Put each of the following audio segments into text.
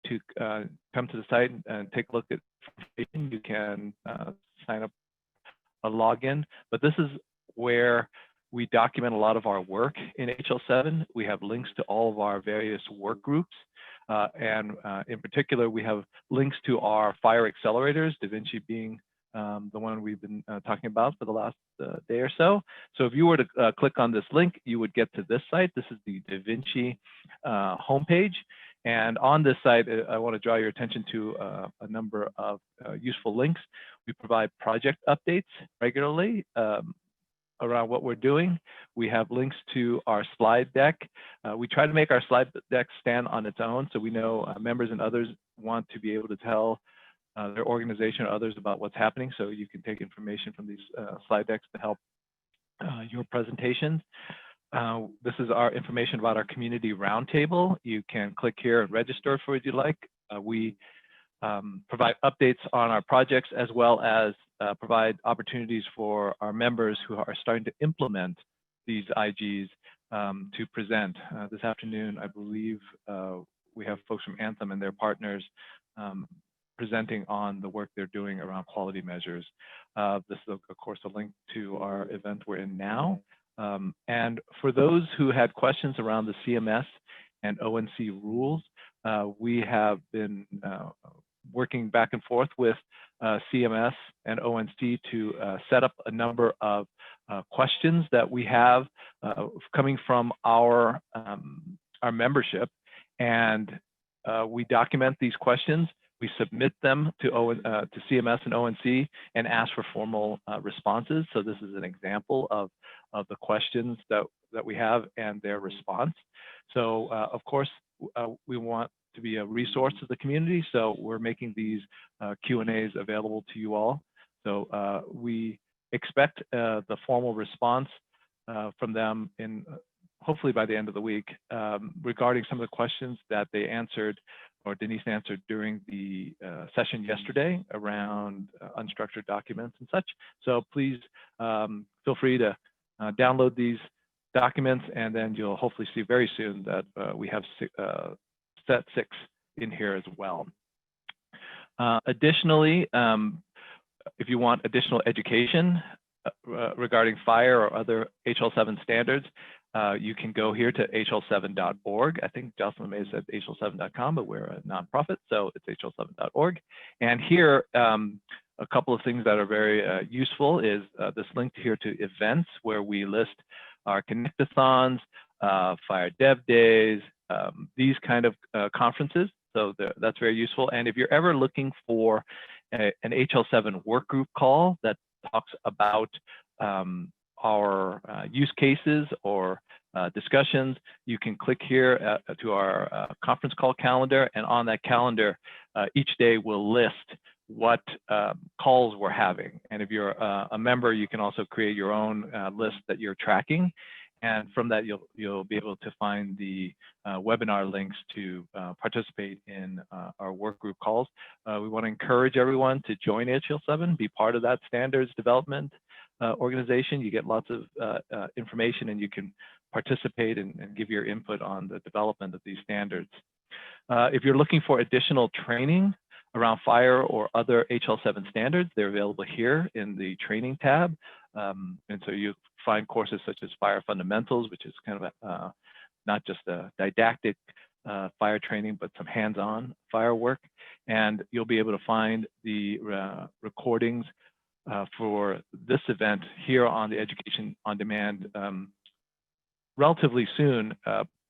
to come to the site and take a look at information, you can sign up a login. But this is where we document a lot of our work in HL7. We have links to all of our various work groups. And in particular, we have links to our fire accelerators, DaVinci being the one we've been talking about for the last day or so. So if you were to click on this link, you would get to this site. This is the DaVinci homepage. And on this site, I want to draw your attention to a number of useful links. We provide project updates regularly around what we're doing. We have links to our slide deck. We try to make our slide deck stand on its own, so we know members and others want to be able to tell their organization or others about what's happening, so you can take information from these slide decks to help your presentations. This is our information about our community roundtable. You can click here and register for what you like. We provide updates on our projects, as well as provide opportunities for our members who are starting to implement these IGs to present. This afternoon, I believe we have folks from Anthem and their partners presenting on the work they're doing around quality measures. This is, of course, a link to our event we're in now. And for those who had questions around the CMS and ONC rules, we have been working back and forth with CMS and ONC to set up a number of questions that we have coming from our membership, and we document these questions. We submit them to CMS and ONC and ask for formal responses. So this is an example of the questions that we have and their response. So of course, we want to be a resource to the community, so we're making these Q&As available to you all. So we expect the formal response from them in hopefully by the end of the week regarding some of the questions that they answered, or Denise answered during the session yesterday around unstructured documents and such. So please feel free to download these documents, and then you'll hopefully see very soon that we have set 6 in here as well. Additionally, if you want additional education regarding fire or other HL7 standards, you can go here to hl7.org. I think Jocelyn may have said hl7.com, but we're a nonprofit, so it's hl7.org. And here, a couple of things that are very useful is this link here to events, where we list our Connectathons, Fire Dev Days, these kind of conferences. So that's very useful. And if you're ever looking for an HL7 work group call that talks about our use cases or discussions, you can click here to our conference call calendar, and on that calendar, each day will list what calls we're having. And if you're a member, you can also create your own list that you're tracking. And from that, you'll be able to find the webinar links to participate in our work group calls. We want to encourage everyone to join HL7, be part of that standards development organization. You get lots of information, and you can participate and give your input on the development of these standards. If you're looking for additional training around fire or other HL7 standards, they're available here in the training tab. And so you find courses such as Fire Fundamentals, which is kind of not just a didactic fire training, but some hands-on fire work. And you'll be able to find the recordings for this event here on the Education on Demand relatively soon,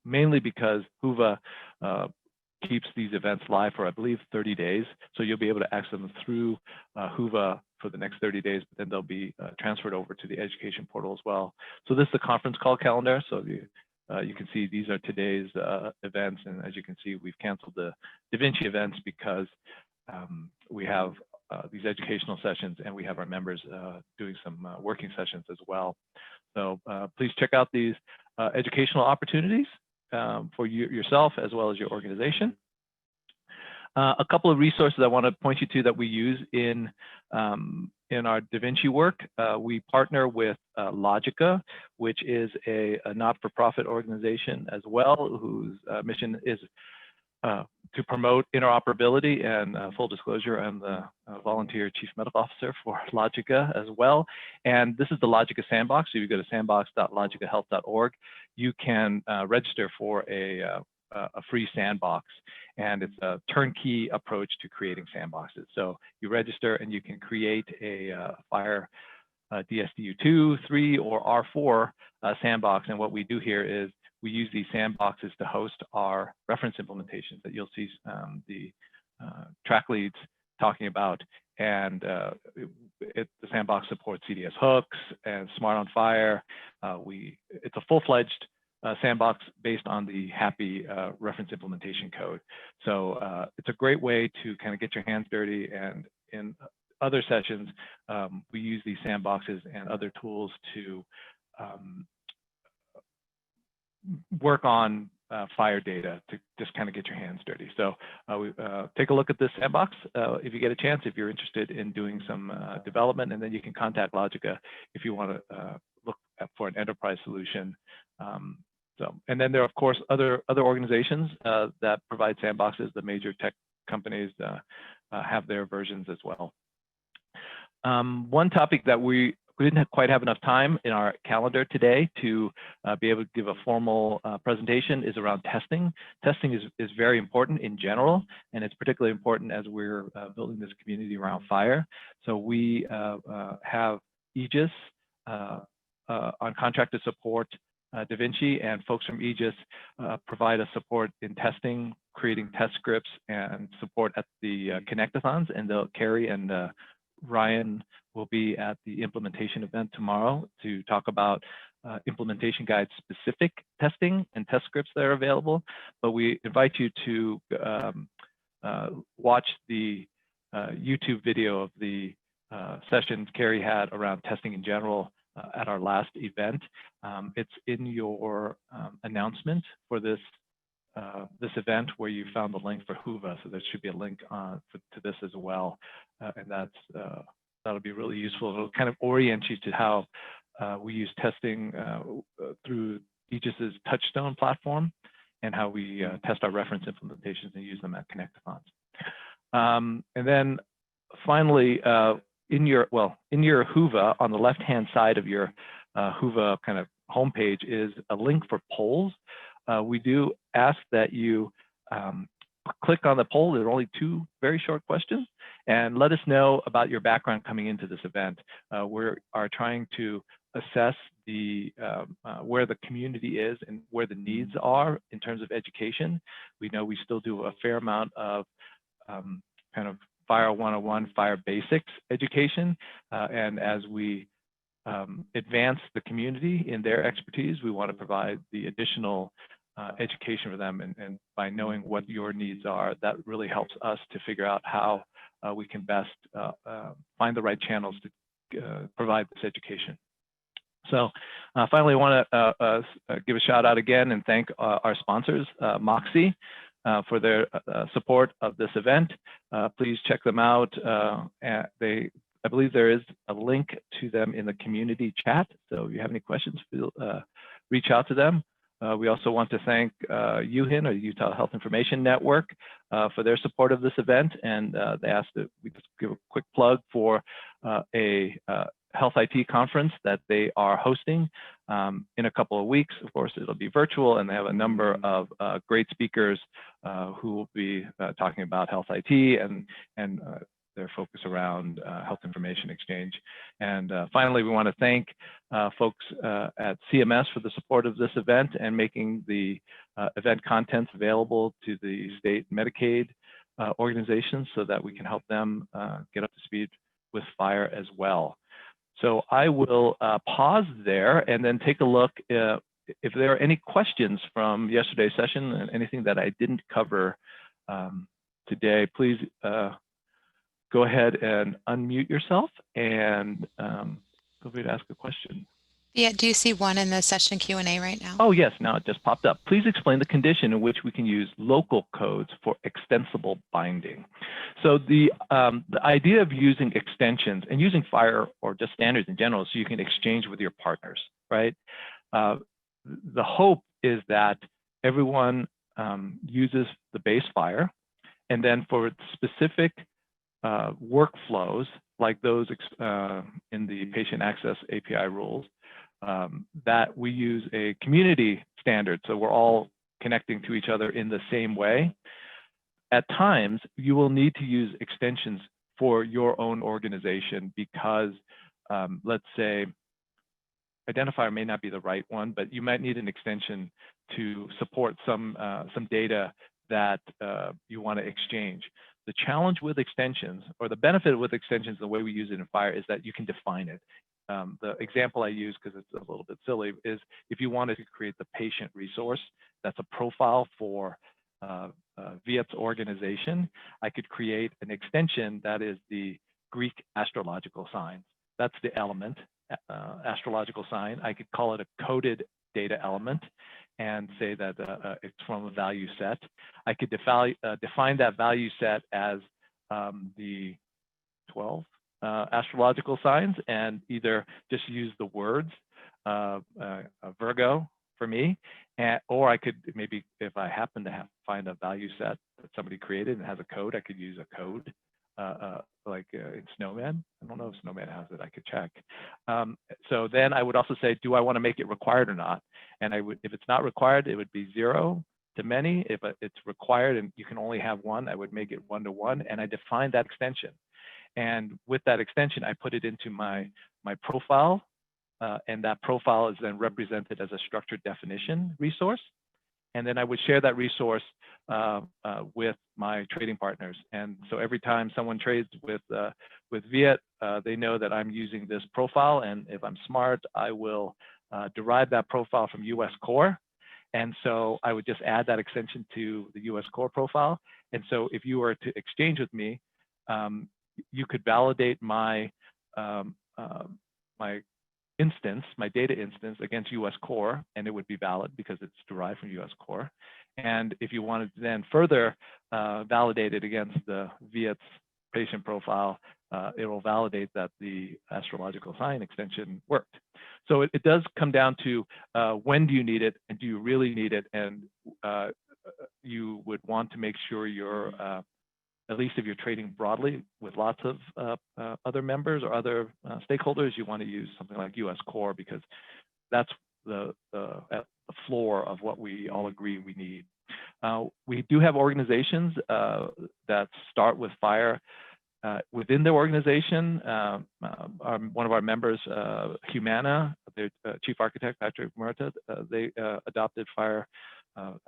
mainly because HUVA keeps these events live for, I believe, 30 days. So you'll be able to access them through HUVA for the next 30 days, but then they'll be transferred over to the education portal as well. So this is the conference call calendar. So you can see these are today's events. And as you can see, we've canceled the DaVinci events because we have these educational sessions, and we have our members doing some working sessions as well. So please check out these educational opportunities for yourself as well as your organization. A couple of resources I want to point you to that we use in our DaVinci work. We partner with Logica, which is a not-for-profit organization as well, whose mission is to promote interoperability, and full disclosure, I'm the volunteer chief medical officer for Logica as well. And this is the Logica Sandbox. So you go to sandbox.logicahealth.org. You can register for a free sandbox, and it's a turnkey approach to creating sandboxes. So you register and you can create a FHIR DSDU2, 3, or R4 sandbox. And what we do here is we use these sandboxes to host our reference implementations that you'll see the track leads talking about. And the sandbox supports CDS hooks and Smart on FHIR. It's a full-fledged sandbox based on the Happy reference implementation code. So it's a great way to kind of get your hands dirty, and in other sessions, we use these sandboxes and other tools to work on FHIR data to just kind of get your hands dirty. So take a look at this sandbox if you get a chance, if you're interested in doing some development, and then you can contact Logica if you want to look for an enterprise solution. And then there are, of course, other organizations that provide sandboxes. The major tech companies have their versions as well. One topic that we didn't quite have enough time in our calendar today to be able to give a formal presentation is around testing. Testing is very important in general, and it's particularly important as we're building this community around FHIR. So we have Aegis on contract to support DaVinci, and folks from Aegis provide us support in testing, creating test scripts, and support at the Connectathons. And Carrie and Ryan will be at the implementation event tomorrow to talk about implementation guide specific testing and test scripts that are available. But we invite you to watch the YouTube video of the sessions Carrie had around testing in general at our last event. It's in your announcement for this event where you found the link for Whova, so there should be a link to this as well, and that'll be really useful. It'll kind of orient you to how we use testing through Aegis's Touchstone platform, and how we test our reference implementations and use them at Connectathons. And then finally, in your Whova, on the left-hand side of your Whova kind of homepage is a link for polls. We do ask that you click on the poll. There are only 2 very short questions, and let us know about your background coming into this event. We are trying to assess where the community is and where the needs are in terms of education. We know we still do a fair amount of kind of FHIR 101, FHIR basics education, and as we advance the community in their expertise, we want to provide the additional education for them, and by knowing what your needs are, that really helps us to figure out how we can best find the right channels to provide this education. So finally, I want to give a shout out again and thank our sponsors, Moxie, for their support of this event. Please check them out. I believe there is a link to them in the community chat. So if you have any questions, reach out to them. We also want to thank UHIN, or Utah Health Information Network, for their support of this event. And they asked that we just give a quick plug for a health IT conference that they are hosting in a couple of weeks. Of course, it'll be virtual, and they have a number of great speakers who will be talking about health IT and their focus around health information exchange. And finally, we want to thank folks at CMS for the support of this event and making the event contents available to the state Medicaid organizations so that we can help them get up to speed with FHIR as well. So I will pause there and then take a look if there are any questions from yesterday's session and anything that I didn't cover today. Please go ahead and unmute yourself and feel free to ask a question. Yeah, do you see one in the session Q&A right now? Oh yes, now it just popped up. Please explain the condition in which we can use local codes for extensible binding. So the idea of using extensions and using FHIR or just standards in general so you can exchange with your partners, right? The hope is that everyone uses the base FHIR And then for specific workflows, like those in the patient access API rules, that we use a community standard. So we're all connecting to each other in the same way. At times, you will need to use extensions for your own organization because, let's say, identifier may not be the right one, but you might need an extension to support some data that you want to exchange. The challenge with extensions, or the benefit with extensions, the way we use it in FHIR, is that you can define it. The example I use, because it's a little bit silly, is if you wanted to create the patient resource, that's a profile for Viet's organization, I could create an extension that is the Greek astrological signs. That's the element, astrological sign. I could call it a coded data element and say that it's from a value set. I could define that value set as the 12 astrological signs and either just use the words Virgo for me, or I could maybe, if I happen to find a value set that somebody created and has a code, I could use a code like in Snowman. I don't know if Snowman has it, I could check. So then I would also say, do I want to make it required or not? And I would, if it's not required, it would be 0 to many. If it's required and you can only have one, I would make it 1 to 1, and I define that extension. And with that extension, I put it into my profile, and that profile is then represented as a structured definition resource. And then I would share that resource with my trading partners. And so every time someone trades with Viet, they know that I'm using this profile. And if I'm smart, I will derive that profile from US Core. And so I would just add that extension to the US Core profile. And so if you were to exchange with me, you could validate my instance, my data instance against US Core, and it would be valid because it's derived from US Core. And if you wanted to then further validate it against the Viet's patient profile, it will validate that the astrological sign extension worked. So it does come down to when do you need it and do you really need it? And you would want to make sure you're at least if you're trading broadly with lots of other members or other stakeholders, you want to use something like US Core because that's the floor of what we all agree we need. We do have organizations that start with FHIR within their organization. One of our members, Humana, their chief architect, Patrick Murta, they adopted FHIR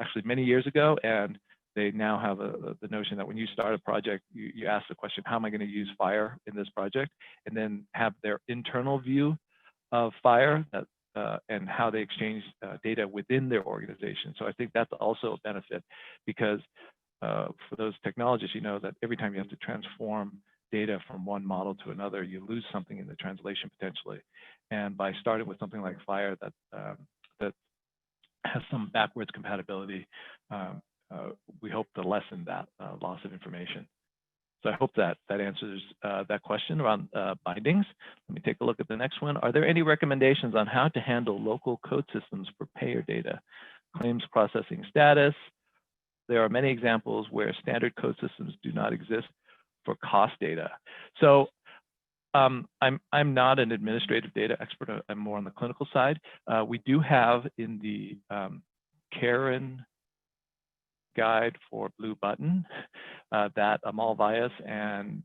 actually many years ago, and they now have the notion that when you start a project, you ask the question, how am I going to use FHIR in this project? And then have their internal view of FHIR and how they exchange data within their organization. So I think that's also a benefit because for those technologists, you know that every time you have to transform data from one model to another, you lose something in the translation potentially. And by starting with something like FHIR that has some backwards compatibility, we hope to lessen that loss of information. So I hope that answers that question around bindings. Let me take a look at the next one. Are there any recommendations on how to handle local code systems for payer data? Claims processing status. There are many examples where standard code systems do not exist for cost data. So I'm not an administrative data expert. I'm more on the clinical side. We do have in the Karen guide for Blue Button that Amal Vyas and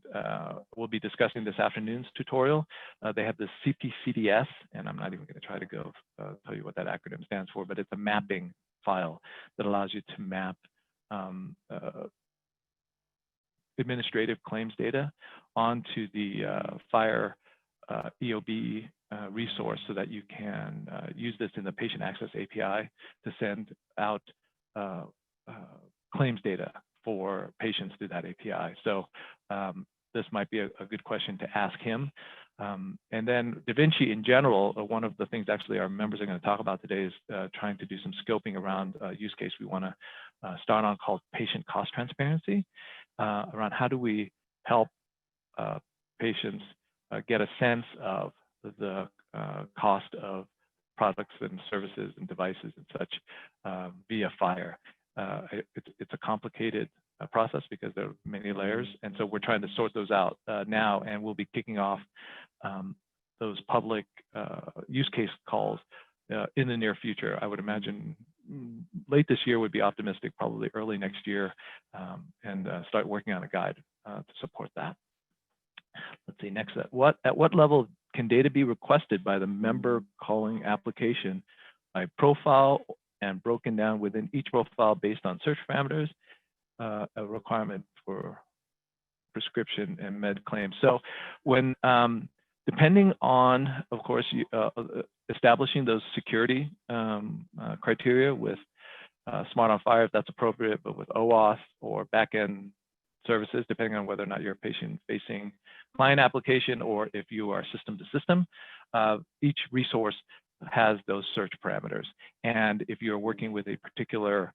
we'll be discussing this afternoon's tutorial. They have the CPCDS, and I'm not even going to try to go tell you what that acronym stands for, but it's a mapping file that allows you to map administrative claims data onto the FHIR EOB resource so that you can use this in the patient access API to send out claims data for patients through that API. So this might be a good question to ask him. And then DaVinci in general, one of the things actually our members are going to talk about today is trying to do some scoping around a use case we want to start on called patient cost transparency, around how do we help patients get a sense of the cost of products and services and devices and such via FHIR. It's a complicated process because there are many layers. And so we're trying to sort those out now, and we'll be kicking off those public use case calls in the near future. I would imagine late this year would be optimistic, probably early next year, and start working on a guide to support that. Let's see, next, at what level can data be requested by the member calling application by profile and broken down within each profile based on search parameters, a requirement for prescription and med claims. So when, depending on, of course, establishing those security criteria with Smart on Fire, if that's appropriate, but with OAuth or backend services, depending on whether or not you're a patient-facing client application or if you are system to system, each resource has those search parameters. And if you're working with a particular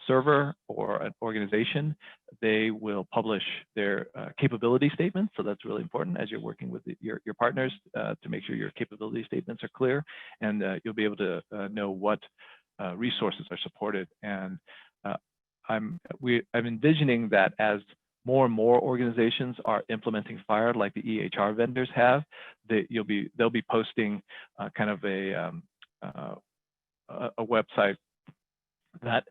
server or an organization, they will publish their capability statements. So that's really important as you're working with your partners to make sure your capability statements are clear, and you'll be able to know what resources are supported. And I'm envisioning that as more and more organizations are implementing FHIR, like the EHR vendors have, that they'll be posting kind of a website that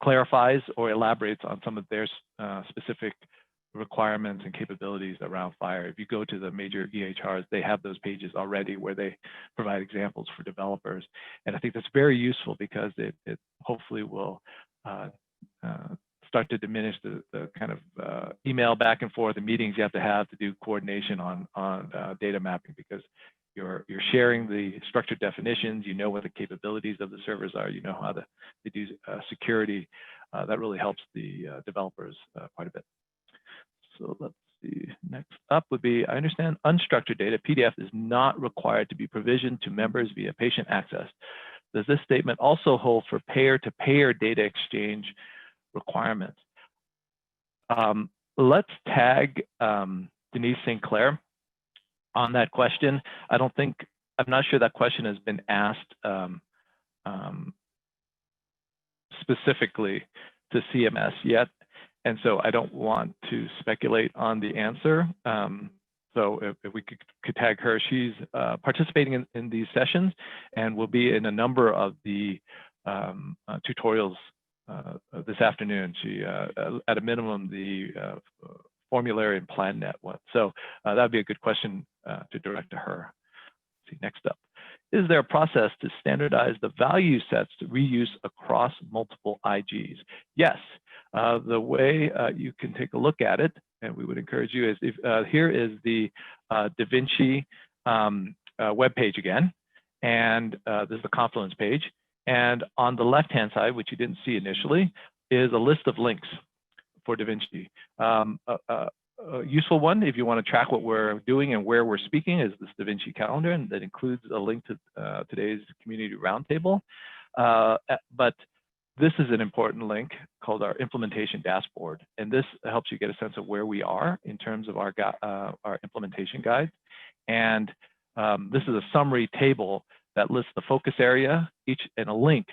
clarifies or elaborates on some of their specific requirements and capabilities around FHIR. If you go to the major EHRs, they have those pages already where they provide examples for developers. And I think that's very useful because it hopefully will start to diminish the kind of email back and forth, the meetings you have to do coordination on data mapping, because you're sharing the structured definitions, you know what the capabilities of the servers are, you know how to do security. That really helps the developers quite a bit. So let's see, next up would be, I understand unstructured data, PDF, is not required to be provisioned to members via patient access. Does this statement also hold for payer-to-payer data exchange requirements? Let's tag Denise St. Clair on that question. I'm not sure that question has been asked specifically to CMS yet. And so I don't want to speculate on the answer. So if we could tag her, she's participating in these sessions and will be in a number of the tutorials this afternoon. She, at a minimum, the formulary and plan net one. So that'd be a good question to direct to her. Let's see, next up. Is there a process to standardize the value sets to reuse across multiple IGs? Yes. The way you can take a look at it, and we would encourage you, is here is the DaVinci webpage again, and this is the Confluence page. And on the left-hand side, which you didn't see initially, is a list of links for DaVinci. A useful one, if you want to track what we're doing and where we're speaking, is this DaVinci calendar, and that includes a link to today's community roundtable. But this is an important link called our implementation dashboard, and this helps you get a sense of where we are in terms of our implementation guide. And this is a summary table that lists the focus area, and a link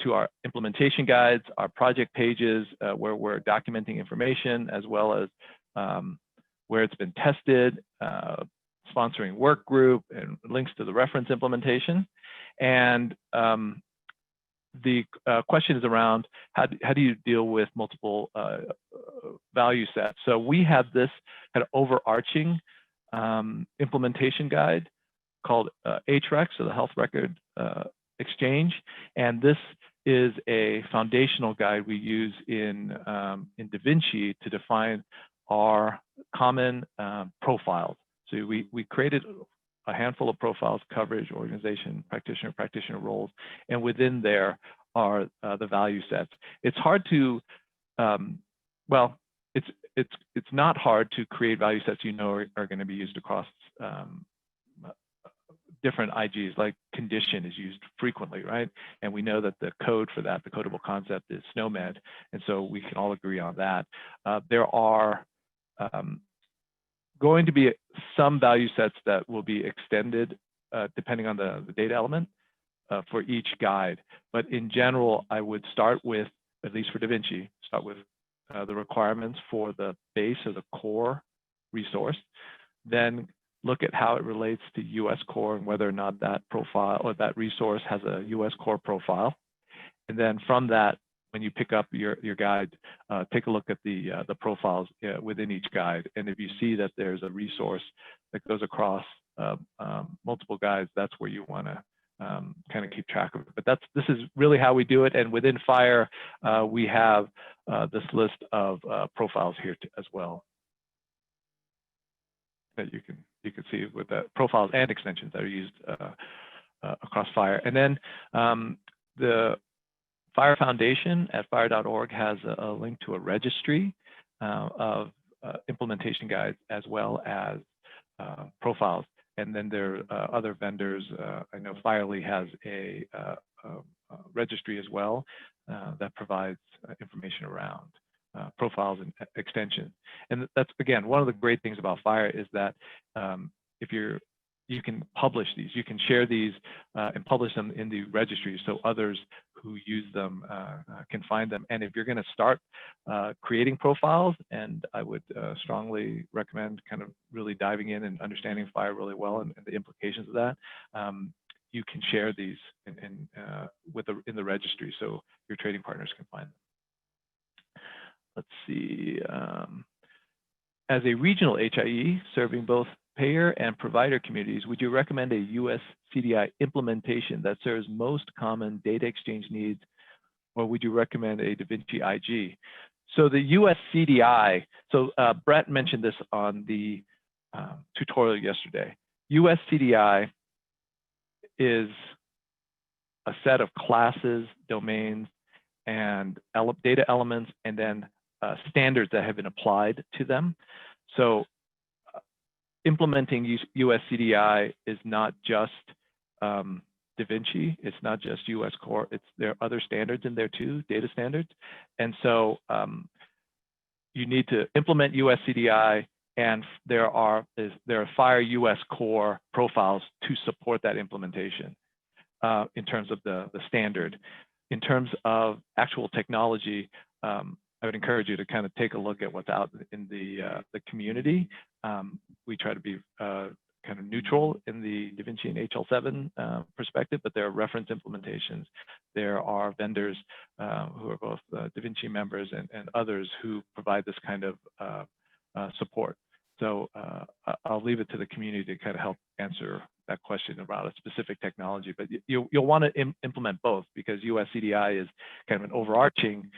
to our implementation guides, our project pages where we're documenting information, as well as where it's been tested, sponsoring work group, and links to the reference implementation. And the question is around how do you deal with multiple value sets? So we have this kind of overarching implementation guide called HREX, so the Health Record Exchange, and this is a foundational guide we use in DaVinci to define our common profiles. So we created a handful of profiles: coverage, organization, practitioner roles, and within there are the value sets. It's hard to, well, it's not hard to create value sets you know are going to be used across different IGs. Like condition is used frequently, right? And we know that the code for that, the codable concept, is SNOMED, and so we can all agree on that. There are going to be some value sets that will be extended depending on the data element for each guide. But in general, I would start with, at least for DaVinci, start with the requirements for the base or the core resource, then look at how it relates to US core and whether or not that profile or that resource has a US core profile. And then from that, when you pick up your guide, take a look at the profiles within each guide. And if you see that there's a resource that goes across multiple guides, that's where you want to kind of keep track of it. But this is really how we do it. And within FHIR, we have this list of profiles here as well that you can see with the profiles and extensions that are used across FHIR. And then the FHIR Foundation at FHIR.org has a link to a registry of implementation guides as well as profiles. And then there are other vendors. I know Firely has a registry as well that provides information around profiles and extensions. And that's, again, one of the great things about FHIR is that if you can publish these, you can share these and publish them in the registry so others who use them can find them. And if you're going to start creating profiles, and I would strongly recommend kind of really diving in and understanding FHIR really well and the implications of that, you can share these in the registry so your trading partners can find them. Let's see. As a regional HIE serving both payer and provider communities, would you recommend a US CDI implementation that serves most common data exchange needs, or would you recommend a DaVinci IG? So the US CDI, so Brett mentioned this on the tutorial yesterday. US CDI is a set of classes, domains, and data elements, and then standards that have been applied to them. So implementing US CDI is not just DaVinci, it's not just US Core, there are other standards in there too, data standards. And so you need to implement US CDI, and there are FHIR US Core profiles to support that implementation in terms of the standard. In terms of actual technology, I would encourage you to kind of take a look at what's out in the community. We try to be kind of neutral in the DaVinci and HL7 perspective, but there are reference implementations. There are vendors who are both DaVinci members and others who provide this kind of support. So I'll leave it to the community to kind of help answer that question about a specific technology, but you'll want to implement both, because US CDI is kind of an overarching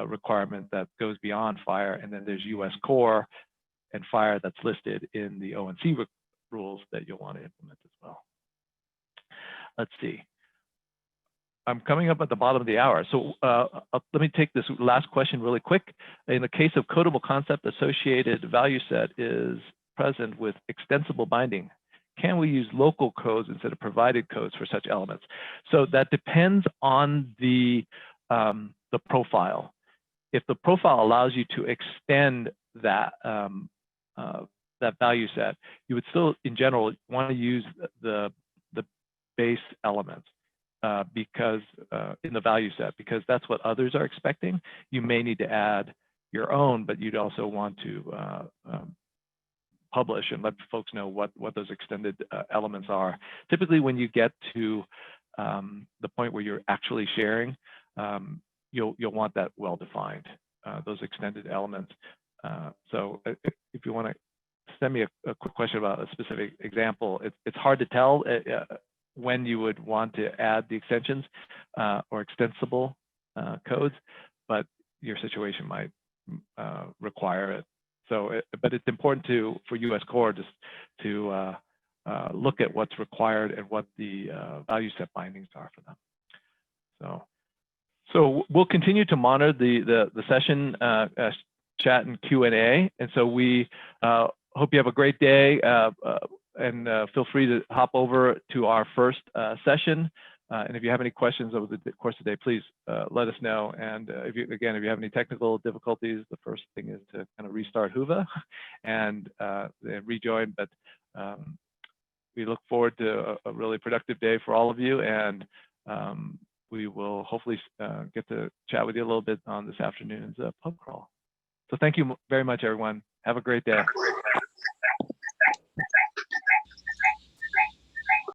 requirement that goes beyond FHIR, and then there's US Core and FHIR that's listed in the ONC rules that you'll want to implement as well. Let's see. I'm coming up at the bottom of the hour. So let me take this last question really quick. In the case of codable concept, associated value set is present with extensible binding. Can we use local codes instead of provided codes for such elements? So that depends on the profile. If the profile allows you to extend that that value set, you would still, in general, want to use the base elements because in the value set, because that's what others are expecting. You may need to add your own, but you'd also want to publish and let folks know what those extended elements are. Typically, when you get to the point where you're actually sharing, you'll want that well defined, those extended elements. So if you want to send me a quick question about a specific example, it's hard to tell when you would want to add the extensions or extensible codes, but your situation might require it. So, but it's important for US Core just to look at what's required and what the value set bindings are for them. So we'll continue to monitor the session chat and Q&A, and so we hope you have a great day, and feel free to hop over to our first session. And if you have any questions over the course of the day, please let us know. And if you have any technical difficulties, the first thing is to kind of restart Whova and rejoin. But we look forward to a really productive day for all of you. And we will hopefully get to chat with you a little bit on this afternoon's pub crawl. So thank you very much, everyone. Have a great day.